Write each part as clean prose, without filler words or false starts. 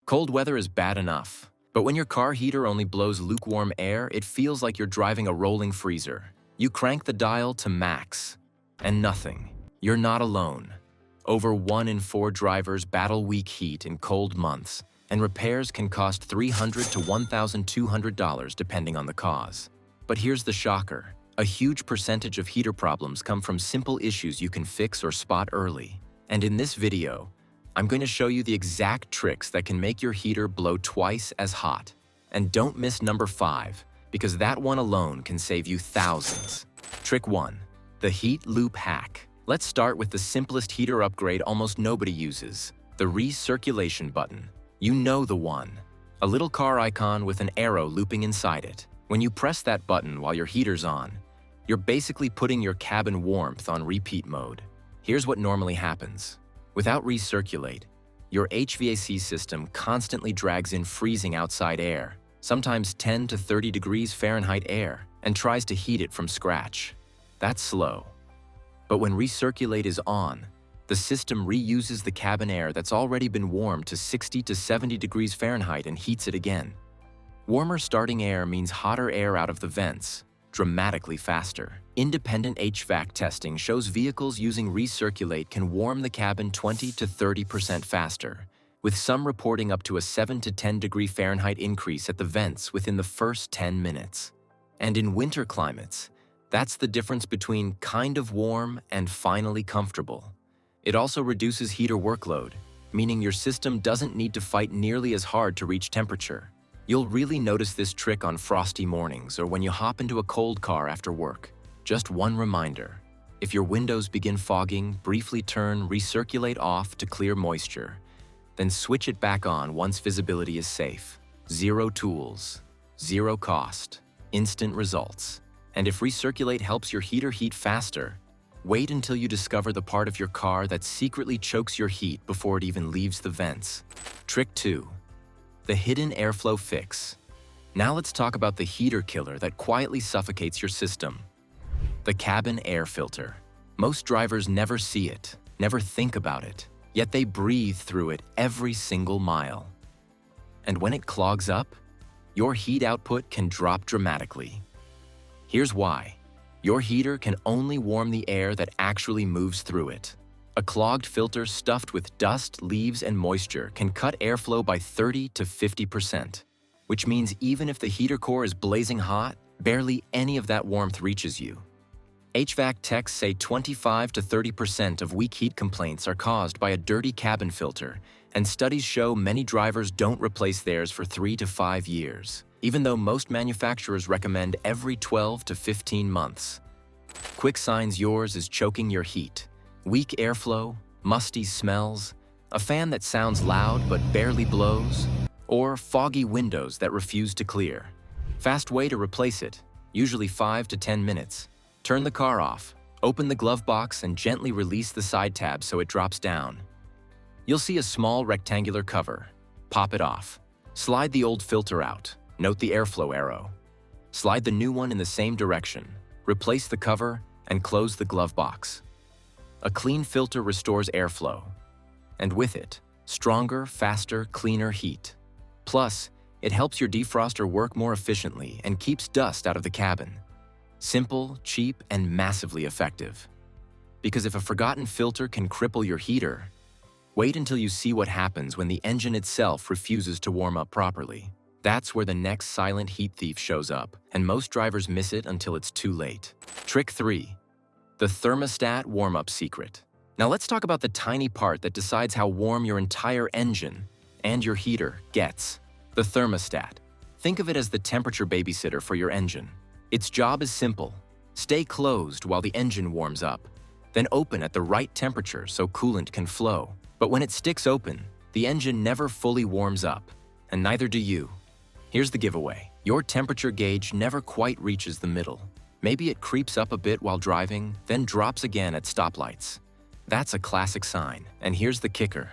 Cold weather is bad enough, but when your car heater only blows lukewarm air, it feels like you're driving a rolling freezer. You crank the dial to max, and nothing. You're not alone. Over 1 in 4 drivers battle weak heat in cold months, and repairs can cost $300 to $1,200 depending on the cause. But here's the shocker. A huge percentage of heater problems come from simple issues you can fix or spot early. And in this video, I'm going to show you the exact tricks that can make your heater blow twice as hot. And don't miss number 5, because that one alone can save you thousands. Trick 1. The heat loop hack. Let's start with the simplest heater upgrade almost nobody uses, the recirculation button. You know the one. A little car icon with an arrow looping inside it. When you press that button while your heater's on, you're basically putting your cabin warmth on repeat mode. Here's what normally happens. Without recirculate, your HVAC system constantly drags in freezing outside air, sometimes 10 to 30 degrees Fahrenheit air, and tries to heat it from scratch. That's slow. But when recirculate is on, the system reuses the cabin air that's already been warmed to 60 to 70 degrees Fahrenheit and heats it again. Warmer starting air means hotter air out of the vents, dramatically faster. Independent HVAC testing shows vehicles using recirculate can warm the cabin 20 to 30% faster, with some reporting up to a 7 to 10 degree Fahrenheit increase at the vents within the first 10 minutes. And in winter climates, that's the difference between kind of warm and finally comfortable. It also reduces heater workload, meaning your system doesn't need to fight nearly as hard to reach temperature. You'll really notice this trick on frosty mornings or when you hop into a cold car after work. Just one reminder, if your windows begin fogging, briefly turn recirculate off to clear moisture, then switch it back on once visibility is safe. 0 tools, 0 cost, instant results. And if recirculate helps your heater heat faster, wait until you discover the part of your car that secretly chokes your heat before it even leaves the vents. Trick 2. The hidden airflow fix. Now let's talk about the heater killer that quietly suffocates your system. The cabin air filter. Most drivers never see it, never think about it, yet they breathe through it every single mile. And when it clogs up, your heat output can drop dramatically. Here's why. Your heater can only warm the air that actually moves through it. A clogged filter stuffed with dust, leaves, and moisture can cut airflow by 30 to 50%, which means even if the heater core is blazing hot, barely any of that warmth reaches you. HVAC techs say 25 to 30% of weak heat complaints are caused by a dirty cabin filter, and studies show many drivers don't replace theirs for 3 to 5 years, even though most manufacturers recommend every 12 to 15 months. Quick signs yours is choking your heat. Weak airflow, musty smells, a fan that sounds loud but barely blows, or foggy windows that refuse to clear. Fast way to replace it, usually 5 to 10 minutes. Turn the car off, open the glove box, and gently release the side tab so it drops down. You'll see a small rectangular cover. Pop it off. Slide the old filter out. Note the airflow arrow. Slide the new one in the same direction. Replace the cover and close the glove box. A clean filter restores airflow, and with it, stronger, faster, cleaner heat. Plus, it helps your defroster work more efficiently and keeps dust out of the cabin. Simple, cheap, and massively effective. Because if a forgotten filter can cripple your heater, wait until you see what happens when the engine itself refuses to warm up properly. That's where the next silent heat thief shows up, and most drivers miss it until it's too late. Trick 3. The thermostat warm-up secret. Now let's talk about the tiny part that decides how warm your entire engine and your heater gets. The thermostat. Think of it as the temperature babysitter for your engine. Its job is simple. Stay closed while the engine warms up, then open at the right temperature so coolant can flow. But when it sticks open, the engine never fully warms up, and neither do you. Here's the giveaway. Your temperature gauge never quite reaches the middle. Maybe it creeps up a bit while driving, then drops again at stoplights. That's a classic sign. And here's the kicker.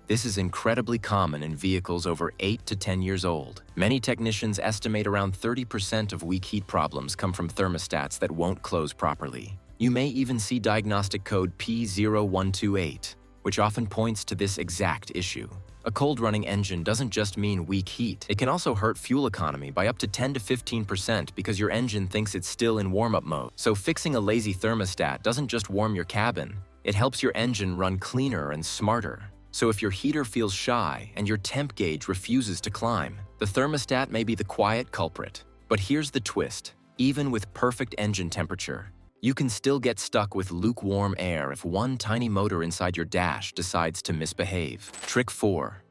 This is incredibly common in vehicles over 8 to 10 years old. Many technicians estimate around 30% of weak heat problems come from thermostats that won't close properly. You may even see diagnostic code P0128, which often points to this exact issue. A cold-running engine doesn't just mean weak heat. It can also hurt fuel economy by up to 10 to 15% because your engine thinks it's still in warm-up mode. So fixing a lazy thermostat doesn't just warm your cabin, it helps your engine run cleaner and smarter. So if your heater feels shy and your temp gauge refuses to climb, the thermostat may be the quiet culprit. But here's the twist. Even with perfect engine temperature, you can still get stuck with lukewarm air if one tiny motor inside your dash decides to misbehave. Trick 4.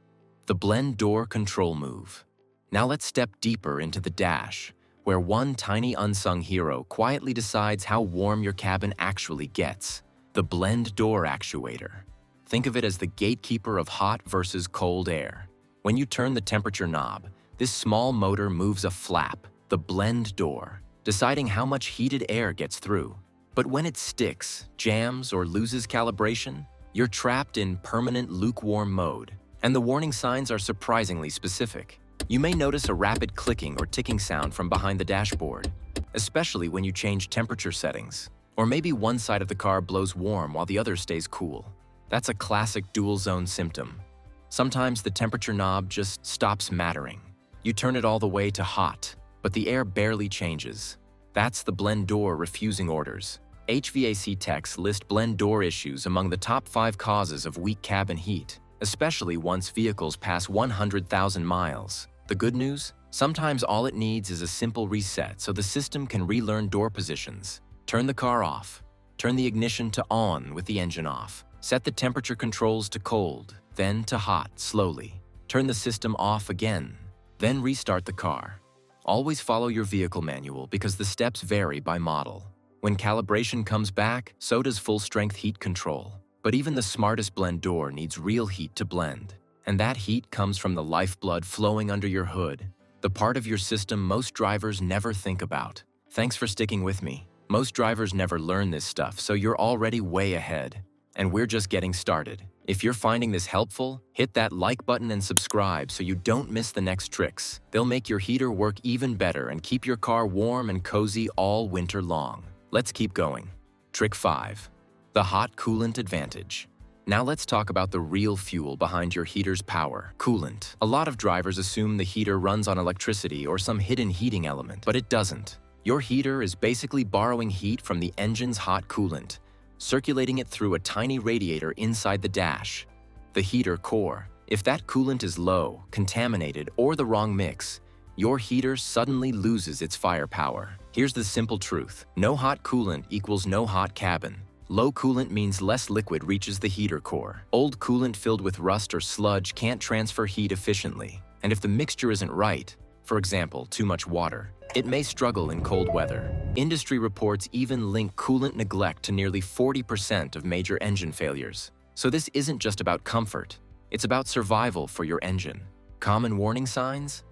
The blend door control move. Now let's step deeper into the dash, where one tiny unsung hero quietly decides how warm your cabin actually gets. The blend door actuator. Think of it as the gatekeeper of hot versus cold air. When you turn the temperature knob, this small motor moves a flap, the blend door, deciding how much heated air gets through. But when it sticks, jams, or loses calibration, you're trapped in permanent lukewarm mode, and the warning signs are surprisingly specific. You may notice a rapid clicking or ticking sound from behind the dashboard, especially when you change temperature settings. Or maybe one side of the car blows warm while the other stays cool. That's a classic dual-zone symptom. Sometimes the temperature knob just stops mattering. You turn it all the way to hot, but the air barely changes. That's the blend door refusing orders. HVAC techs list blend door issues among the top 5 causes of weak cabin heat, especially once vehicles pass 100,000 miles. The good news? Sometimes all it needs is a simple reset so the system can relearn door positions. Turn the car off. Turn the ignition to on with the engine off. Set the temperature controls to cold, then to hot slowly. Turn the system off again, then restart the car. Always follow your vehicle manual because the steps vary by model. When calibration comes back, so does full-strength heat control. But even the smartest blend door needs real heat to blend. And that heat comes from the lifeblood flowing under your hood, the part of your system most drivers never think about. Thanks for sticking with me. Most drivers never learn this stuff, so you're already way ahead. And we're just getting started. If you're finding this helpful, hit that like button and subscribe so you don't miss the next tricks. They'll make your heater work even better and keep your car warm and cozy all winter long. Let's keep going. Trick 5. The hot coolant advantage. Now let's talk about the real fuel behind your heater's power, coolant. A lot of drivers assume the heater runs on electricity or some hidden heating element, but it doesn't. Your heater is basically borrowing heat from the engine's hot coolant, circulating it through a tiny radiator inside the dash, the heater core. If that coolant is low, contaminated, or the wrong mix, your heater suddenly loses its firepower. Here's the simple truth. No hot coolant equals no hot cabin. Low coolant means less liquid reaches the heater core. Old coolant filled with rust or sludge can't transfer heat efficiently. And if the mixture isn't right, for example, too much water, it may struggle in cold weather. Industry reports even link coolant neglect to nearly 40% of major engine failures. So this isn't just about comfort, it's about survival for your engine. Common warning signs?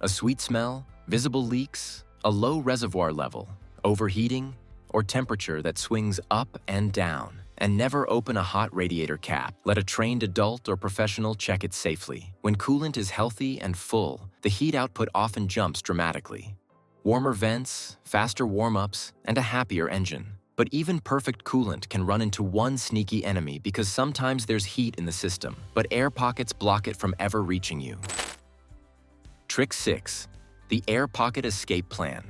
A sweet smell, visible leaks, a low reservoir level, overheating, or temperature that swings up and down. And never open a hot radiator cap. Let a trained adult or professional check it safely. When coolant is healthy and full, the heat output often jumps dramatically. Warmer vents, faster warm-ups, and a happier engine. But even perfect coolant can run into one sneaky enemy because sometimes there's heat in the system, but air pockets block it from ever reaching you. Trick 6. The air pocket escape plan.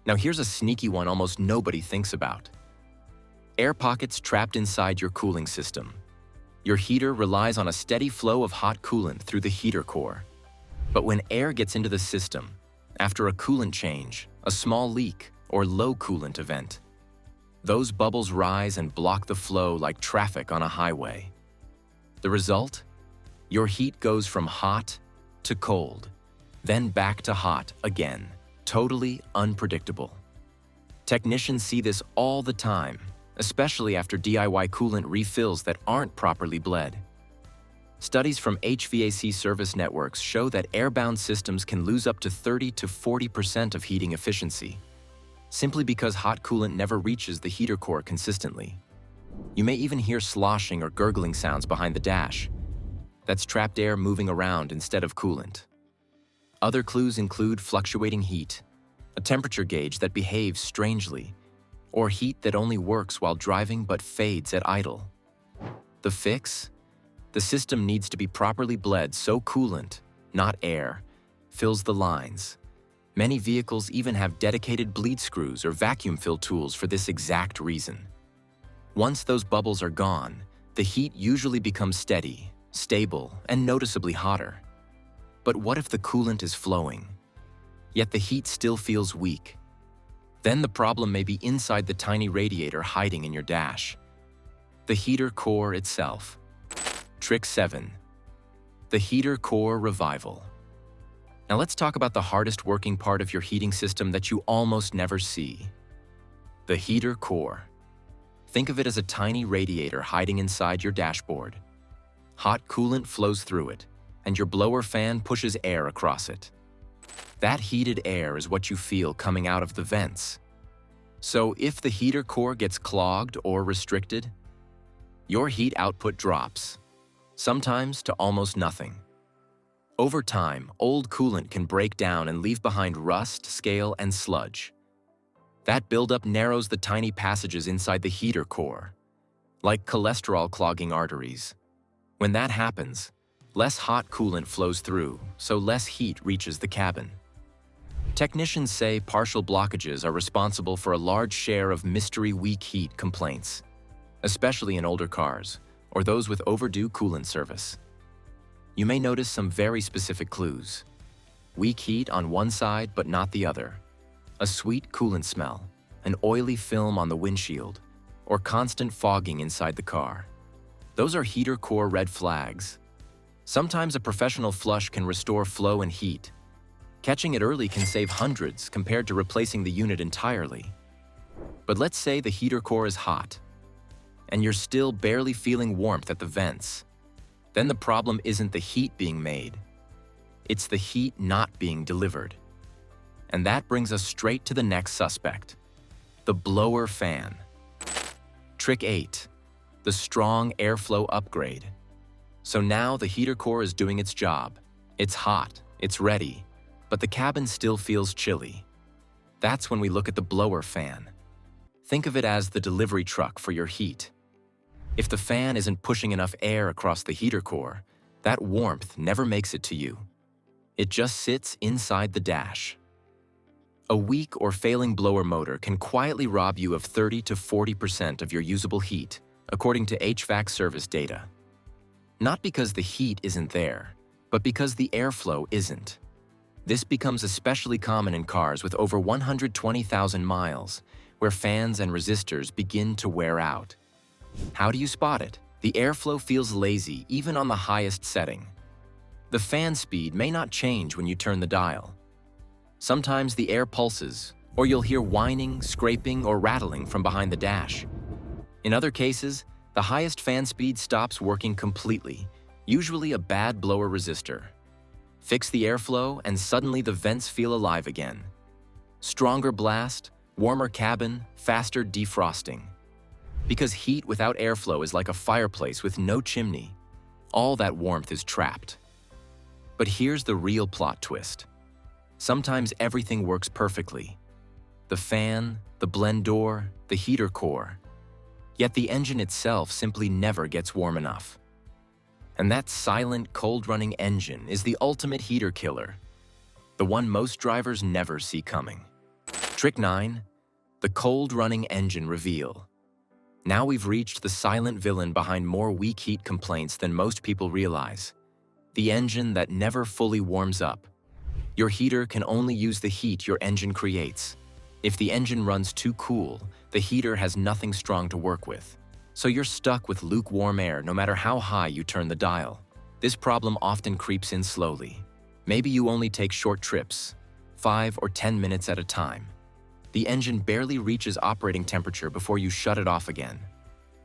Now here's a sneaky one almost nobody thinks about. Air pockets trapped inside your cooling system. Your heater relies on a steady flow of hot coolant through the heater core. But when air gets into the system, after a coolant change, a small leak, or low coolant event, those bubbles rise and block the flow like traffic on a highway. The result? Your heat goes from hot to cold, then back to hot again. Totally unpredictable. Technicians see this all the time, especially after DIY coolant refills that aren't properly bled. Studies from HVAC service networks show that airbound systems can lose up to 30 to 40% of heating efficiency, simply because hot coolant never reaches the heater core consistently. You may even hear sloshing or gurgling sounds behind the dash. That's trapped air moving around instead of coolant. Other clues include fluctuating heat, a temperature gauge that behaves strangely, or heat that only works while driving but fades at idle. The fix? The system needs to be properly bled so coolant, not air, fills the lines. Many vehicles even have dedicated bleed screws or vacuum fill tools for this exact reason. Once those bubbles are gone, the heat usually becomes steady, stable, and noticeably hotter. But what if the coolant is flowing, yet the heat still feels weak? Then the problem may be inside the tiny radiator hiding in your dash. The heater core itself. Trick 7. The heater core revival. Now let's talk about the hardest working part of your heating system that you almost never see. The heater core. Think of it as a tiny radiator hiding inside your dashboard. Hot coolant flows through it, and your blower fan pushes air across it. That heated air is what you feel coming out of the vents. So if the heater core gets clogged or restricted, your heat output drops, sometimes to almost nothing. Over time, old coolant can break down and leave behind rust, scale, and sludge. That buildup narrows the tiny passages inside the heater core, like cholesterol clogging arteries. When that happens, less hot coolant flows through, so less heat reaches the cabin. Technicians say partial blockages are responsible for a large share of mystery weak heat complaints, especially in older cars or those with overdue coolant service. You may notice some very specific clues. Weak heat on one side but not the other, a sweet coolant smell, an oily film on the windshield, or constant fogging inside the car. Those are heater core red flags. Sometimes a professional flush can restore flow and heat. Catching it early can save hundreds compared to replacing the unit entirely. But let's say the heater core is hot, and you're still barely feeling warmth at the vents. Then the problem isn't the heat being made, it's the heat not being delivered. And that brings us straight to the next suspect, the blower fan. Trick 8, the strong airflow upgrade. So now the heater core is doing its job. It's hot, it's ready, but the cabin still feels chilly. That's when we look at the blower fan. Think of it as the delivery truck for your heat. If the fan isn't pushing enough air across the heater core, that warmth never makes it to you. It just sits inside the dash. A weak or failing blower motor can quietly rob you of 30 to 40% of your usable heat, according to HVAC service data. Not because the heat isn't there, but because the airflow isn't. This becomes especially common in cars with over 120,000 miles, where fans and resistors begin to wear out. How do you spot it? The airflow feels lazy even on the highest setting. The fan speed may not change when you turn the dial. Sometimes the air pulses, or you'll hear whining, scraping, or rattling from behind the dash. In other cases, the highest fan speed stops working completely, usually a bad blower resistor. Fix the airflow and suddenly the vents feel alive again. Stronger blast, warmer cabin, faster defrosting. Because heat without airflow is like a fireplace with no chimney. All that warmth is trapped. But here's the real plot twist. Sometimes everything works perfectly. The fan, the blend door, the heater core. Yet the engine itself simply never gets warm enough. And that silent, cold-running engine is the ultimate heater killer, the one most drivers never see coming. Trick 9, the cold-running engine reveal. Now we've reached the silent villain behind more weak heat complaints than most people realize. The engine that never fully warms up. Your heater can only use the heat your engine creates. If the engine runs too cool, the heater has nothing strong to work with. So you're stuck with lukewarm air no matter how high you turn the dial. This problem often creeps in slowly. Maybe you only take short trips, 5 or 10 minutes at a time. The engine barely reaches operating temperature before you shut it off again.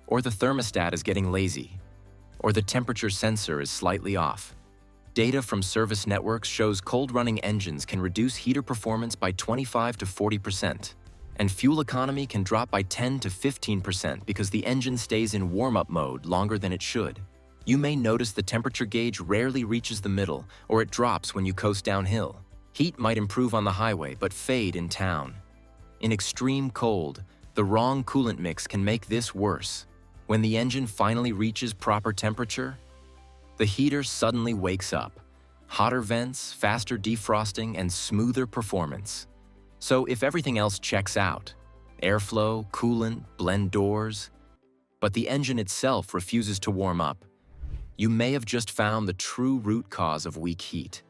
Or the thermostat is getting lazy. Or the temperature sensor is slightly off. Data from service networks shows cold-running engines can reduce heater performance by 25 to 40%, and fuel economy can drop by 10 to 15% because the engine stays in warm-up mode longer than it should. You may notice the temperature gauge rarely reaches the middle, or it drops when you coast downhill. Heat might improve on the highway, but fade in town. In extreme cold, the wrong coolant mix can make this worse. When the engine finally reaches proper temperature, The heater suddenly wakes up. Hotter vents, faster defrosting, and smoother performance. So if everything else checks out, airflow, coolant, blend doors, but the engine itself refuses to warm up, you may have just found the true root cause of weak heat.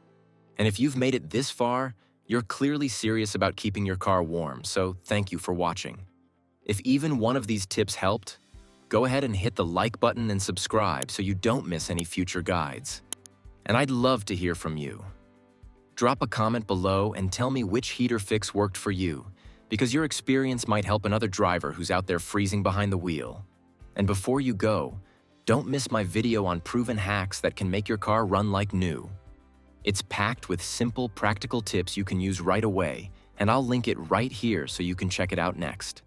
And if you've made it this far, you're clearly serious about keeping your car warm, so thank you for watching. If even one of these tips helped, go ahead and hit the like button and subscribe so you don't miss any future guides. And I'd love to hear from you. Drop a comment below and tell me which heater fix worked for you, because your experience might help another driver who's out there freezing behind the wheel. And before you go, don't miss my video on proven hacks that can make your car run like new. It's packed with simple, practical tips you can use right away, and I'll link it right here so you can check it out next.